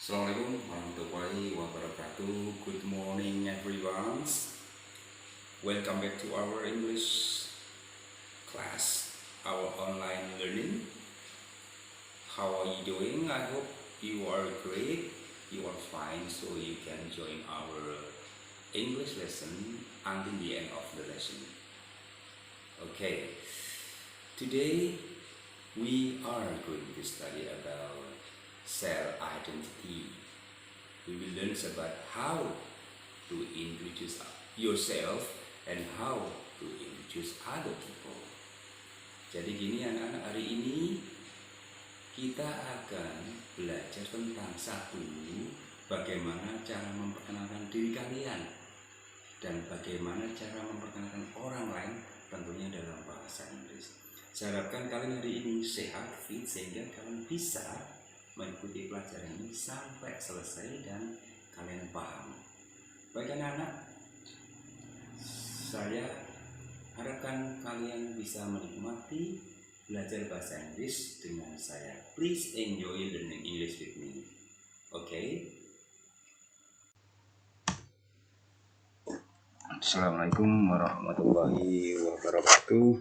Assalamualaikum warahmatullahi wabarakatuh. Good morning everyone. Welcome back to our English class, our online learning. How are you doing? I hope you are great. You are fine, so you can join our English lesson until the end of the lesson. Okay. Today we are going to study about self-identity. We will learn about how to introduce yourself and how to introduce other people. Jadi gini anak-anak, hari ini kita akan belajar tentang satu, bagaimana cara memperkenalkan diri kalian dan bagaimana cara memperkenalkan orang lain, tentunya dalam bahasa Inggris. Saya harapkan kalian hari ini sehat, fit, sehingga kalian bisa mengikuti pelajaran ini sampai selesai dan kalian paham. Baik anak-anak, saya harapkan kalian bisa menikmati belajar bahasa Inggris dengan saya. Please enjoy learning English with me. Okay? Assalamualaikum warahmatullahi wabarakatuh.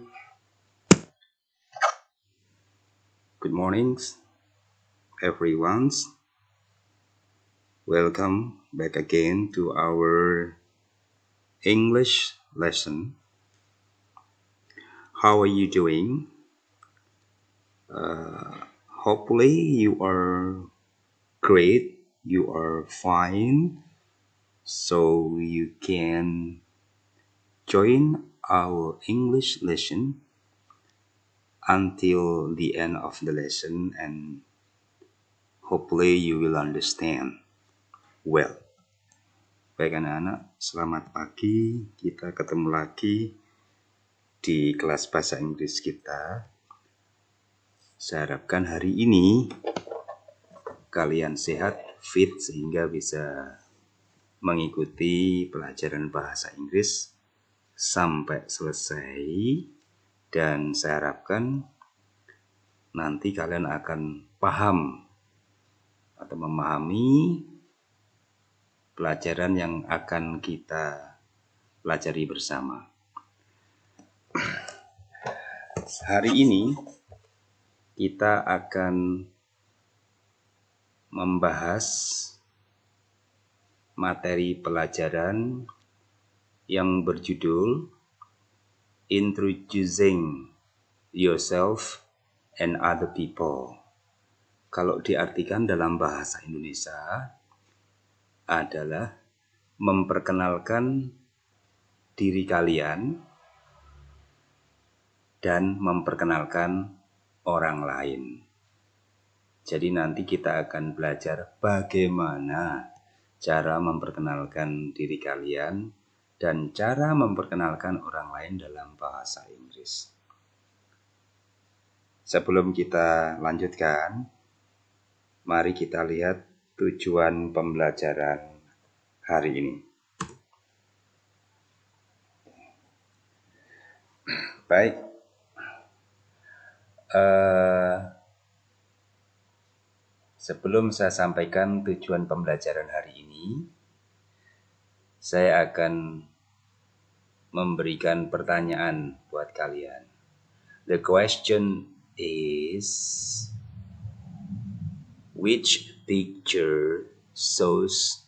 Good morning everyone. Welcome back again to our English lesson. How are you doing? Hopefully you are great, you are fine, so you can join our English lesson until the end of the lesson, and hopefully you will understand well. Baik anak-anak, selamat pagi. Kita ketemu lagi di kelas bahasa Inggris kita. Saya harapkan hari ini kalian sehat, fit, sehingga bisa mengikuti pelajaran bahasa Inggris sampai selesai. Dan saya harapkan nanti kalian akan paham atau memahami pelajaran yang akan kita pelajari bersama. Hari ini kita akan membahas materi pelajaran yang berjudul Introducing Yourself and Other People. Kalau diartikan dalam bahasa Indonesia adalah memperkenalkan diri kalian dan memperkenalkan orang lain. Jadi nanti kita akan belajar bagaimana cara memperkenalkan diri kalian dan cara memperkenalkan orang lain dalam bahasa Inggris. Sebelum kita lanjutkan, mari kita lihat tujuan pembelajaran hari ini. Baik, sebelum saya sampaikan tujuan pembelajaran hari ini, saya akan memberikan pertanyaan buat kalian. The question is, which picture shows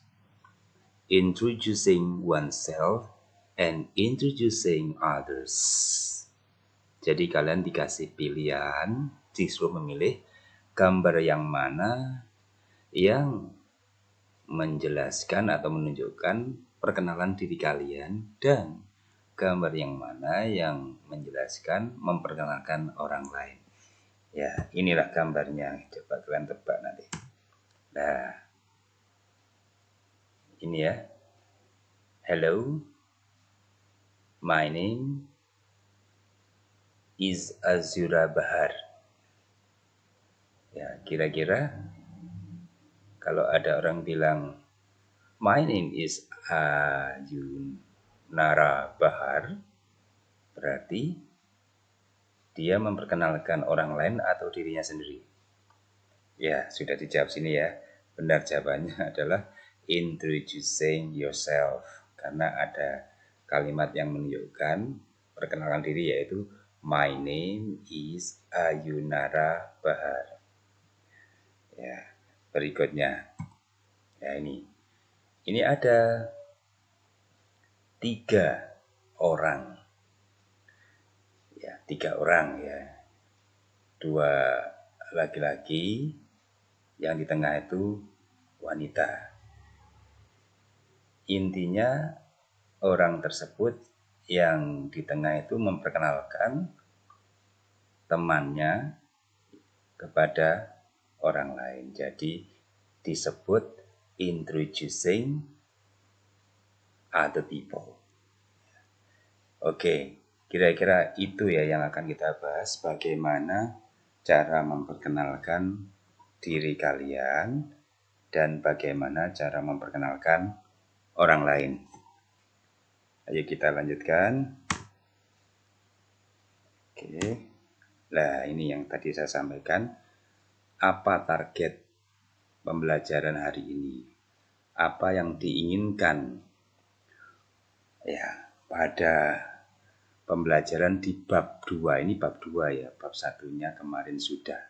introducing oneself and introducing others? Jadi kalian dikasih pilihan, disuruh memilih gambar yang mana yang menjelaskan atau menunjukkan perkenalan diri kalian dan gambar yang mana yang menjelaskan memperkenalkan orang lain. Ya, inilah gambarnya. Coba kalian tebak nanti. Nah, ini ya. Hello, my name is Azura Bahar. Ya, kira-kira kalau ada orang bilang, my name is Ayunara Bahar, berarti dia memperkenalkan orang lain atau dirinya sendiri. Ya, sudah dijawab sini ya. benar jawabannya adalah introducing yourself, karena ada kalimat yang menunjukkan perkenalkan diri, yaitu my name is Ayunara Bahar. Ya, berikutnya. Ya, ini ada 3 orang. Ya, 3 orang ya. 2 laki-laki, yang di tengah itu wanita. Intinya orang tersebut yang di tengah itu memperkenalkan temannya kepada orang lain. Jadi disebut introducing other people. Oke, kira-kira itu ya yang akan kita bahas, bagaimana cara memperkenalkan diri kalian dan bagaimana cara memperkenalkan orang lain. Ayo kita lanjutkan. Oke. Nah, ini yang tadi saya sampaikan. Apa target pembelajaran hari ini? Apa yang diinginkan ya pada pembelajaran di bab 2. Ini bab 2 ya. Bab 1-nya kemarin sudah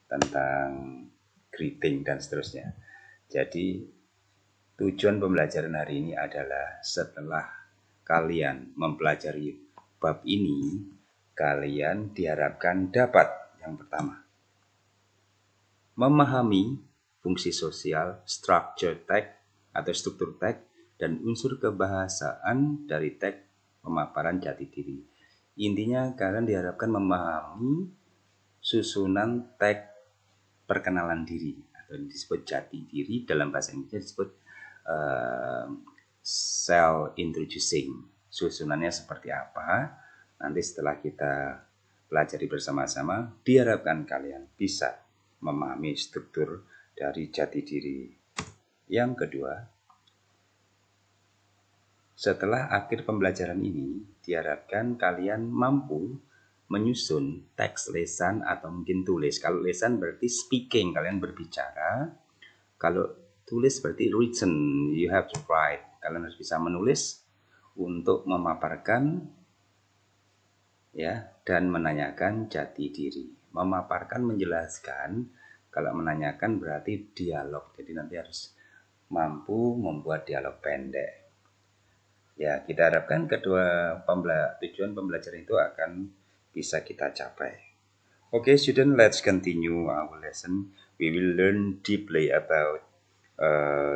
tentang greeting dan seterusnya. Jadi tujuan pembelajaran hari ini adalah setelah kalian mempelajari bab ini, kalian diharapkan dapat yang pertama, memahami fungsi sosial, structure tag atau struktur tag, dan unsur kebahasaan dari tag pemaparan jati diri. Intinya kalian diharapkan memahami susunan tag perkenalan diri atau disebut jati diri, dalam bahasa Inggris disebut self introducing. Susunannya seperti apa? Nanti setelah kita pelajari bersama-sama, diharapkan kalian bisa memahami struktur dari jati diri. Yang kedua, setelah akhir pembelajaran ini, diharapkan kalian mampu menyusun teks lesan atau mungkin tulis. Kalau lesan berarti speaking, kalian berbicara. Kalau tulis berarti written, you have to write. Kalian harus bisa menulis untuk memaparkan ya dan menanyakan jati diri. Memaparkan, menjelaskan. Kalau menanyakan berarti dialog. Jadi nanti harus mampu membuat dialog pendek. Ya, kita harapkan kedua tujuan pembelajaran itu akan bisa kita capai. Okay, student, let's continue our lesson. We will learn deeply about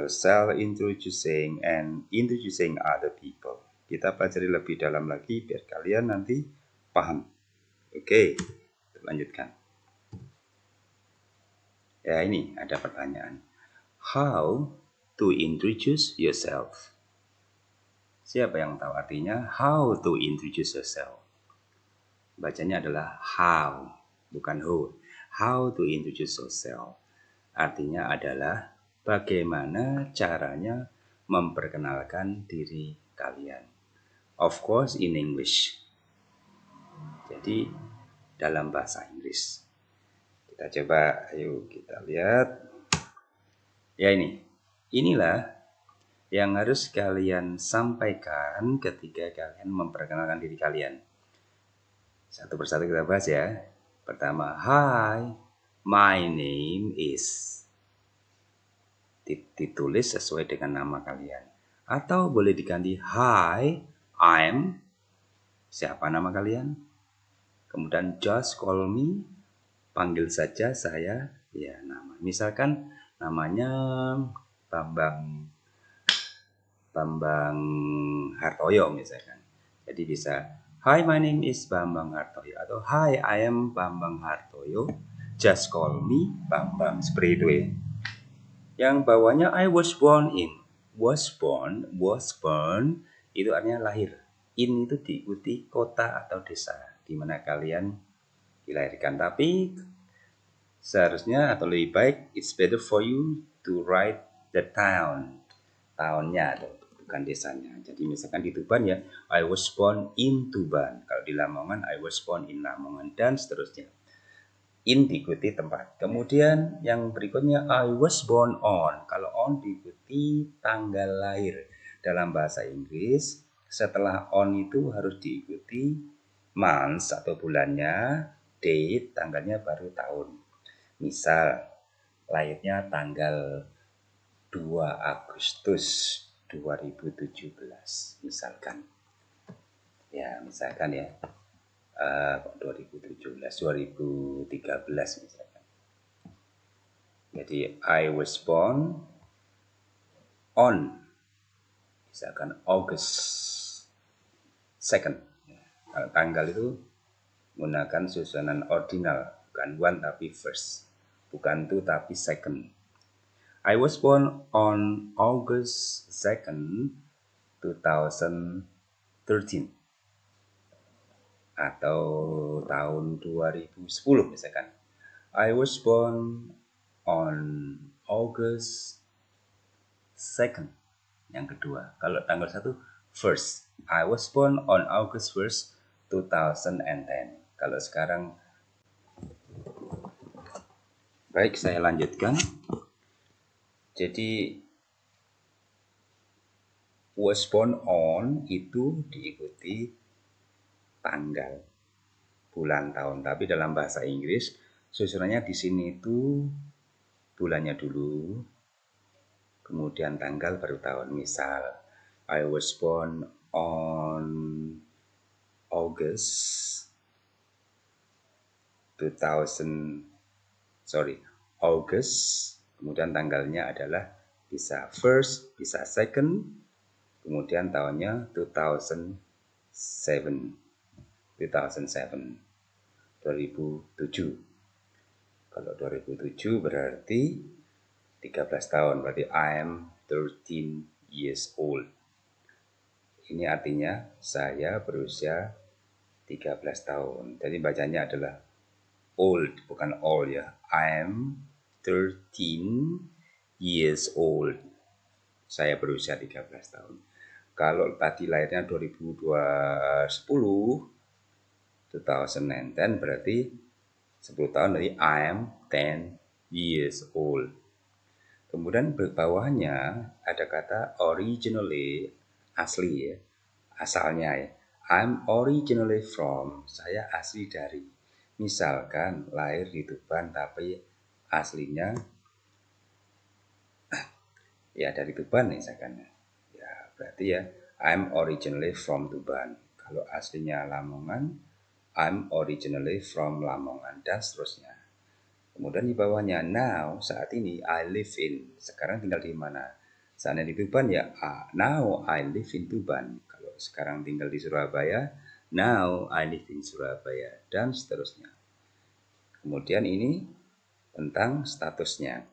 self-introducing and introducing other people. Kita pelajari lebih dalam lagi biar kalian nanti paham. Oke, lanjutkan. Ya, ini ada pertanyaan. How to introduce yourself? Siapa yang tahu artinya how to introduce yourself? Bacanya adalah how, bukan who. How to introduce yourself. Artinya adalah bagaimana caranya memperkenalkan diri kalian. Of course in English. Jadi dalam bahasa Inggris. Kita coba, ayo kita lihat. Ya inilah yang harus kalian sampaikan ketika kalian memperkenalkan diri kalian. Satu persatu kita bahas ya. Pertama, hi, my name is. Ditulis sesuai dengan nama kalian. Atau boleh diganti, hi, I'm. Siapa nama kalian? Kemudian just call me. Panggil saja saya, ya nama. Misalkan namanya Bambang Hartoyo misalkan. Jadi bisa, hi, my name is Bambang Hartoyo. Atau hi, I am Bambang Hartoyo. Just call me Bambang. Seperti itu ya. Yang bawahnya I was born in. Was born itu artinya lahir. In itu diikuti kota atau desa di mana kalian dilahirkan. Tapi seharusnya atau lebih baik, it's better for you to write the town. Tahunnya atau bukan desanya. Jadi misalkan di Tuban ya, I was born in Tuban. Kalau di Lamongan, I was born in Lamongan, dan seterusnya. In diikuti tempat. Kemudian yang berikutnya I was born on. Kalau on diikuti tanggal lahir. Dalam bahasa Inggris, setelah on itu harus diikuti months atau bulannya, date, tanggalnya baru tahun. Misal, lahirnya tanggal 2 Agustus 2017 misalkan. Ya, misalkan ya. 2017, 2013 misalkan. Jadi I was born on misalkan August 2nd. Tanggal itu menggunakan susunan ordinal, bukan one tapi first, bukan two tapi second. I was born on August 2nd, 2013 atau tahun 2010 misalkan. I was born on August 2nd. Yang kedua, kalau tanggal 1 first. I was born on August 1st, 2010. Kalau sekarang baik, saya lanjutkan. Jadi was born on itu diikuti tanggal, bulan, tahun. Tapi dalam bahasa Inggris susunannya di sini itu bulannya dulu, kemudian tanggal baru tahun. Misal I was born on August 2000, August, kemudian tanggalnya adalah bisa first, bisa second, kemudian tahunnya 2007. 2007. Kalau 2007 berarti 13 tahun, berarti I'm 13 years old. Ini artinya saya berusia 13 tahun. Jadi bacanya adalah old, bukan all ya. I'm 13 years old. Saya berusia 13 tahun. Kalau tadi lahirnya 2010 berarti 10 tahun dari I'm 10 years old. Kemudian bawahnya ada kata originally, asli ya, asalnya ya. I'm originally from, saya asli dari. Misalkan lahir di Tuban tapi aslinya ya dari Tuban misalkan. Ya berarti ya I'm originally from Tuban. Kalau aslinya Lamongan, I'm originally from Lamongan, dan seterusnya. Kemudian di bawahnya now, saat ini I live in. Sekarang tinggal di mana? Saatnya di Tuban ya, now I live in Tuban. Kalau sekarang tinggal di Surabaya, now I live in Surabaya, dan seterusnya. Kemudian ini tentang statusnya.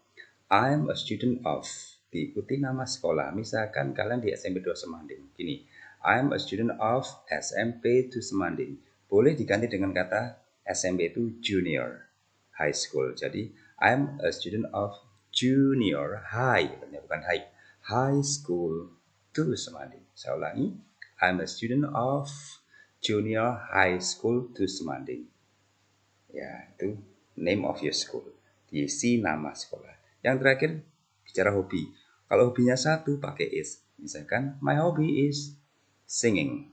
I'm a student of, diikuti nama sekolah. Misalkan kalian di SMP 2 Semanding. Gini, I'm a student of SMP 2 Semanding. Boleh diganti dengan kata SMP itu junior high school. Jadi I'm a student of junior high, bukan high school 2 Semanding. Saya ulangi, I'm a student of junior high school 2 Semanding. Ya, itu name of your school. Diisi nama sekolah. Yang terakhir, bicara hobi. Kalau hobinya satu, pakai is. Misalkan, my hobby is singing.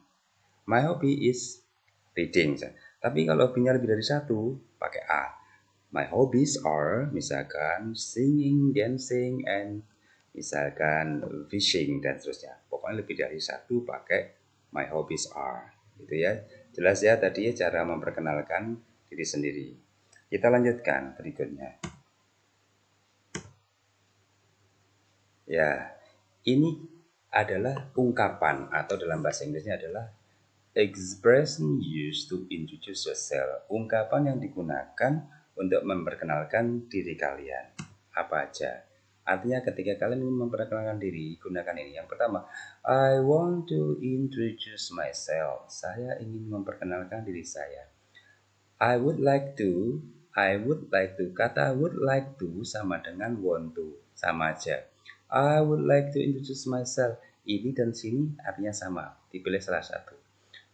My hobby is reading. Tapi kalau hobinya lebih dari satu, pakai a. My hobbies are, misalkan, singing, dancing, and misalkan fishing, dan seterusnya. Pokoknya lebih dari satu, pakai my hobbies are. Gitu ya. Jelas ya tadi cara memperkenalkan diri sendiri. Kita lanjutkan berikutnya. Ya, ini adalah ungkapan atau dalam bahasa Inggrisnya adalah expression used to introduce yourself. Ungkapan yang digunakan untuk memperkenalkan diri kalian. Apa aja? Artinya ketika kalian ingin memperkenalkan diri, gunakan ini. Yang pertama, I want to introduce myself. Saya ingin memperkenalkan diri saya. I would like to. Kata would like to sama dengan want to. Sama aja. I would like to introduce myself. Ini dan sini artinya sama. Dipilih salah satu.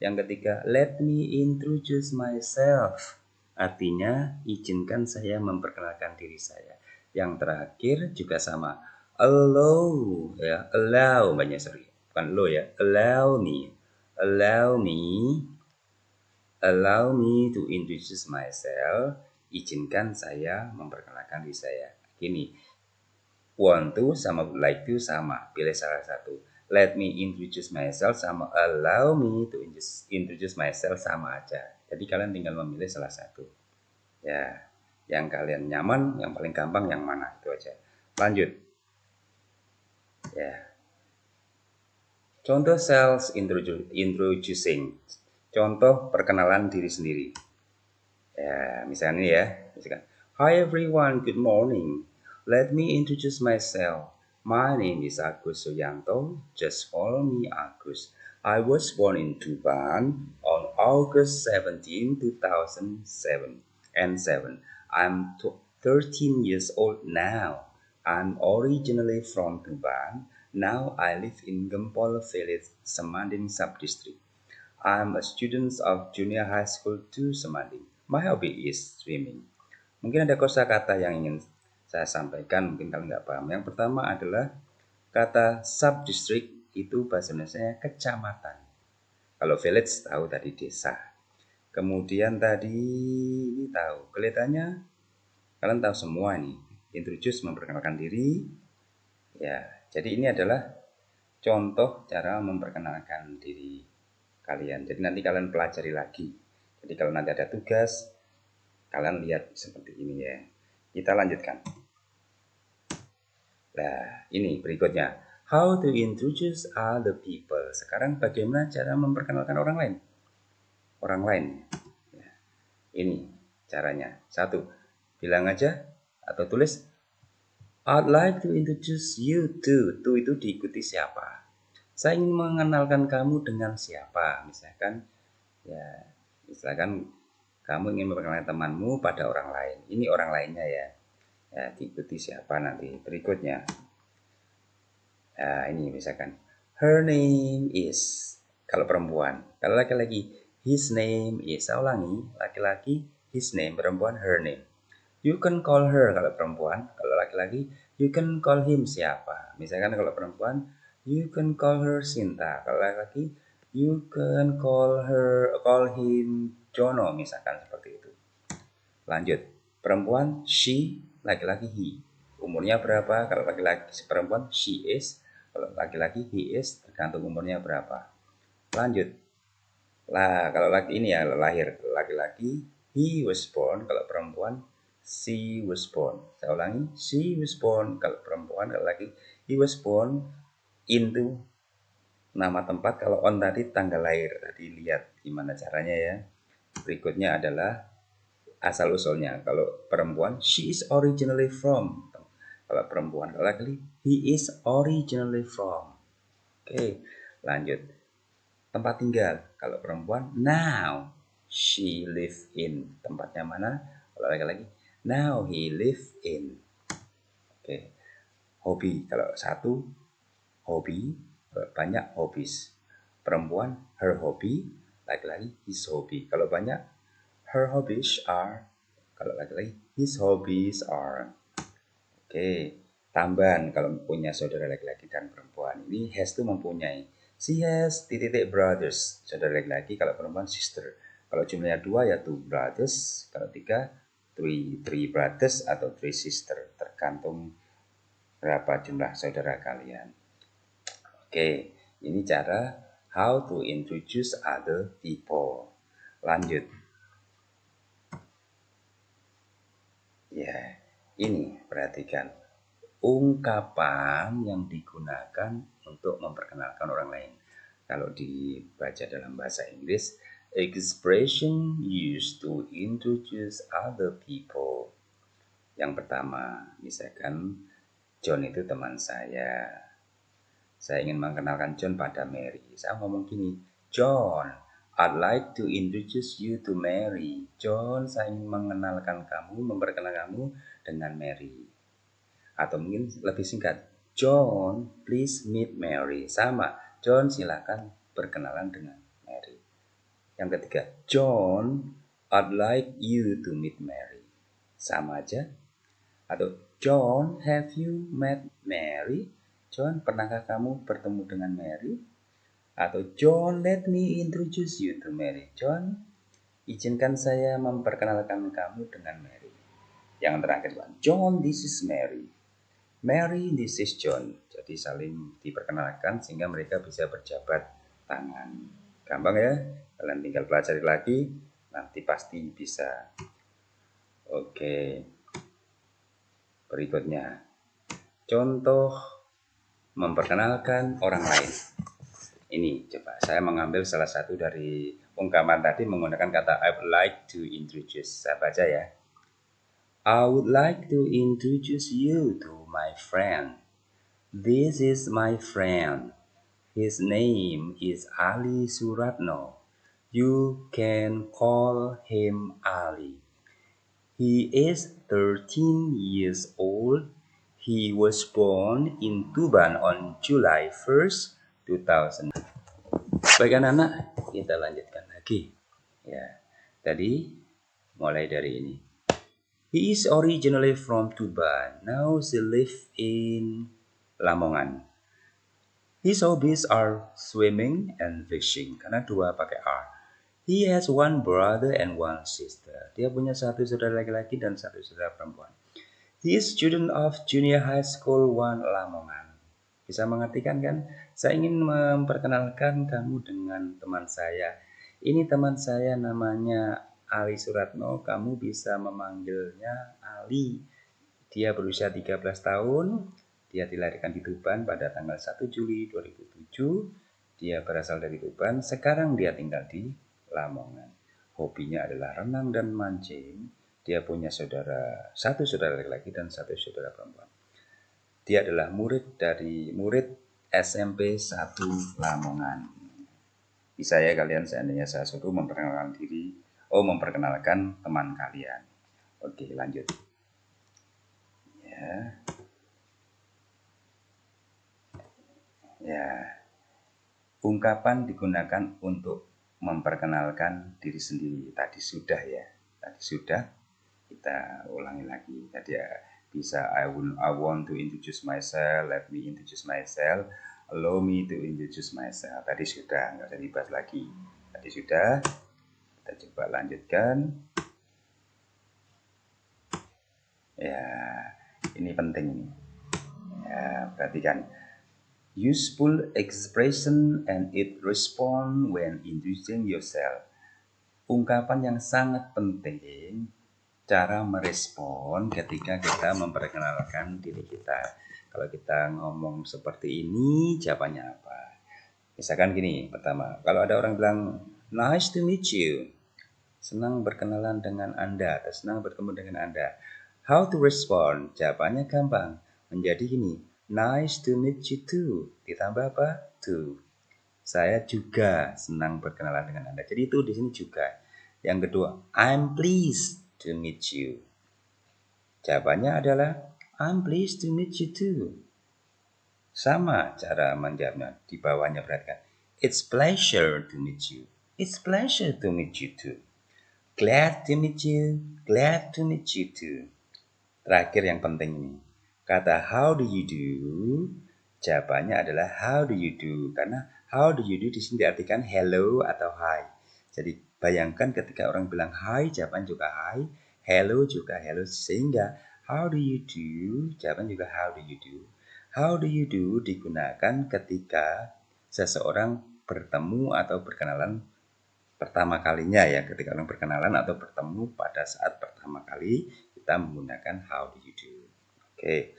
Yang ketiga, let me introduce myself. artinya izinkan saya memperkenalkan diri saya. Yang terakhir juga sama, allow ya, allow banyak sorry, bukan lo ya, allow me to introduce myself, izinkan saya memperkenalkan diri saya. Gini, want to sama like to sama, pilih salah satu. Let me introduce myself sama allow me to introduce myself sama aja. Jadi kalian tinggal memilih salah satu. Ya, yang kalian nyaman, yang paling gampang yang mana itu aja. Lanjut. Ya. Contoh self introducing. Contoh perkenalan diri sendiri. Ya, misalnya ya, misalkan, hi everyone, good morning. Let me introduce myself. My name is Agus Suyanto. Just follow me, Agus. I was born in Tuban on August 17, 2007 and 7. I'm 13 years old now. I'm originally from Tuban. Now I live in Gempol Village, Semanding Subdistrict. I'm a student of Junior High School 2 Semanding. My hobby is swimming. Mungkin ada kosakata yang ingin saya sampaikan, mungkin kalian nggak paham. Yang pertama adalah kata subdistrict itu bahasa Indonesia kecamatan. Kalau village tahu tadi desa. Kemudian tadi ini tahu, kelihatannya kalian tahu semua nih. Introduce memperkenalkan diri. Ya, jadi ini adalah contoh cara memperkenalkan diri kalian. Jadi nanti kalian pelajari lagi. Jadi kalau nanti ada tugas, kalian lihat seperti ini ya. Kita lanjutkan. Nah, ini berikutnya. How to introduce other people. Sekarang bagaimana cara memperkenalkan orang lain? Orang lain. Ya, ini caranya. 1. Bilang aja atau tulis, I'd like to introduce you to. To itu diikuti siapa. Saya ingin mengenalkan kamu dengan siapa. Misalkan kamu ingin memperkenalkan temanmu pada orang lain. Ini orang lainnya ya. Ya, diikuti siapa nanti. Berikutnya. Nah, ini misalkan. Her name is. Kalau perempuan. Kalau laki-laki. His name is. Saya ulangi. Laki-laki. His name. Perempuan. Her name. You can call her kalau perempuan. Kalau laki-laki, you can call him siapa. Misalkan kalau perempuan, you can call her Sinta. Kalau laki-laki, you can call him Jono. Misalkan seperti itu. Lanjut. Perempuan, she. Laki-laki, he. Umurnya berapa? Kalau laki-laki perempuan, she is. Kalau laki-laki, he is. Tergantung umurnya berapa. Lanjut. Lah, kalau laki ini ya lahir laki-laki, he was born. Kalau perempuan, she was born. Saya ulangi, she was born. Kalau perempuan, kalau laki, he was born into nama tempat. Kalau on tadi tanggal lahir. Tadi lihat gimana caranya ya. Berikutnya adalah asal usulnya. Kalau perempuan, she is originally from. Kalau perempuan, kalau laki, he is originally from. Oke, lanjut. Tempat tinggal. Kalau perempuan, now she live in. Tempatnya mana? Kalau laki-laki, now he live in. Oke. Hobi. Kalau satu, hobi. Banyak, hobbies. Perempuan, her hobby. Laki-laki, his hobby. Kalau banyak, her hobbies are. Kalau laki-laki, his hobbies are. Oke. Tambahan kalau punya saudara laki-laki dan perempuan. Ini has itu mempunyai. She has titik brothers. Saudara laki-laki, kalau perempuan sister. Kalau jumlahnya 2 ya 2 brothers. Kalau 3 three brothers atau 3 sister. Tergantung berapa jumlah saudara kalian. Oke, ini cara how to introduce other people. Lanjut. Ya, ini perhatikan. Ungkapan yang digunakan untuk memperkenalkan orang lain. Kalau dibaca dalam bahasa Inggris, expression used to introduce other people. Yang pertama, misalkan John itu teman saya. Saya ingin mengenalkan John pada Mary. Saya ngomong gini, John, I'd like to introduce you to Mary. John, saya ingin mengenalkan kamu, memperkenalkan kamu dengan Mary. Atau mungkin lebih singkat, John, please meet Mary. Sama, John silakan berkenalan dengan Mary. Yang ketiga, John, I'd like you to meet Mary. Sama aja. Atau John, have you met Mary? John, pernahkah kamu bertemu dengan Mary? Atau John, let me introduce you to Mary. John, izinkan saya memperkenalkan kamu dengan Mary. Yang terakhir, John, this is Mary. Mary, this is John. Jadi saling diperkenalkan sehingga mereka bisa berjabat tangan. Gampang ya? Kalian tinggal pelajari lagi, nanti pasti bisa. Oke. Berikutnya, contoh memperkenalkan orang lain. Ini coba saya mengambil salah satu dari ungkapan tadi menggunakan kata I would like to introduce. Saya baca ya. I would like to introduce you to my friend. This is my friend. His name is Ali Suratno. You can call him Ali. He is 13 years old. He was born in Tuban on July 1st, 2000. Baik anak-anak, kita lanjutkan lagi. Ya, tadi mulai dari ini. He is originally from Tuban. Now he lives in Lamongan. His hobbies are swimming and fishing. Karena dua pakai R. He has one brother and one sister. Dia punya satu saudara laki-laki dan satu saudara perempuan. He is student of Junior High School 1 Lamongan. Bisa mengartikan kan? Saya ingin memperkenalkan kamu dengan teman saya. Ini teman saya namanya Ali Suratno. Kamu bisa memanggilnya Ali. Dia berusia 13 tahun. Dia dilahirkan di Tuban pada tanggal 1 Juli 2007. Dia berasal dari Tuban. Sekarang dia tinggal di Lamongan. Hobinya adalah renang dan mancing. Dia punya satu saudara laki-laki dan satu saudara perempuan. Dia adalah murid SMP 1 Lamongan. Bisa ya kalian seandainya saya suruh memperkenalkan teman kalian. Oke, lanjut. Ya. Ungkapan digunakan untuk memperkenalkan diri sendiri. Tadi sudah ya. Kita ulangi lagi. Tadi ya, bisa I want to introduce myself, let me introduce myself, allow me to introduce myself. Tadi sudah, nggak usah dibahas lagi. Tadi sudah. Kita coba lanjutkan. Ya, ini penting nih. Ya, perhatikan. Useful expression and it respond when introducing yourself. Ungkapan yang sangat penting, cara merespon ketika kita memperkenalkan diri kita. Kalau kita ngomong seperti ini, jawabannya apa? Misalkan gini, pertama, kalau ada orang bilang, nice to meet you. Senang berkenalan dengan Anda, atau senang bertemu dengan Anda. How to respond? Jawabannya gampang. Menjadi gini, nice to meet you too. Ditambah apa? To. Saya juga senang berkenalan dengan Anda. Jadi itu di sini juga. Yang kedua, I'm pleased to meet you. Jawabannya adalah I'm pleased to meet you too. Sama cara menjawabnya. Di bawahnya perhatikan. It's pleasure to meet you. It's pleasure to meet you too. Glad to meet you. Glad to meet you too. Terakhir yang penting ini. Kata how do you do, jawabannya adalah how do you do. Karena how do you do di sini diartikan hello atau hi. Jadi bayangkan ketika orang bilang hi, jawaban juga hi, hello juga hello. Sehingga how do you do, jawaban juga how do you do. How do you do digunakan ketika seseorang bertemu atau berkenalan pertama kalinya ya. Ketika orang berkenalan atau bertemu pada saat pertama kali, kita menggunakan how do you do. Oke,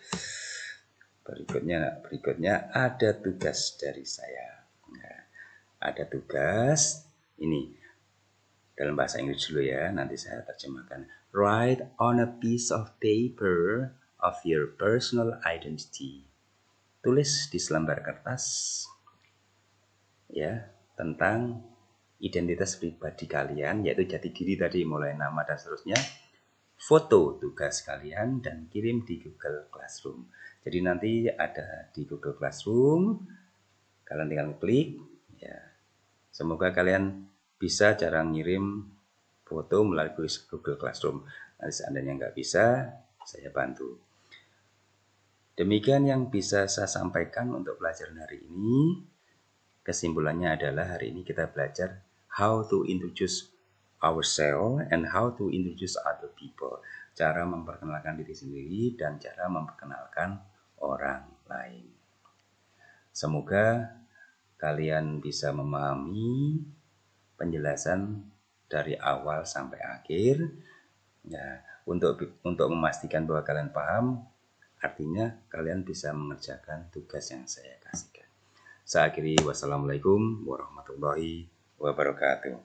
berikutnya ada tugas dari saya. Nah, ada tugas ini dalam bahasa Inggris dulu ya, nanti saya terjemahkan. Write on a piece of paper of your personal identity. Tulis di selembar kertas ya tentang identitas pribadi kalian, yaitu jati diri tadi, mulai nama dan seterusnya. Foto tugas kalian dan kirim di Google Classroom. Jadi nanti ada di Google Classroom, kalian tinggal klik ya. Semoga kalian bisa cara ngirim foto melalui Google Classroom. Nanti seandainya nggak bisa, saya bantu. Demikian yang bisa saya sampaikan untuk pelajaran hari ini. Kesimpulannya adalah hari ini kita belajar how to introduce ourselves and how to introduce other people. Cara memperkenalkan diri sendiri dan cara memperkenalkan orang lain. Semoga kalian bisa memahami penjelasan dari awal sampai akhir. Ya, untuk memastikan bahwa kalian paham, artinya kalian bisa mengerjakan tugas yang saya kasihkan. Saya akhiri, wassalamualaikum warahmatullahi wabarakatuh.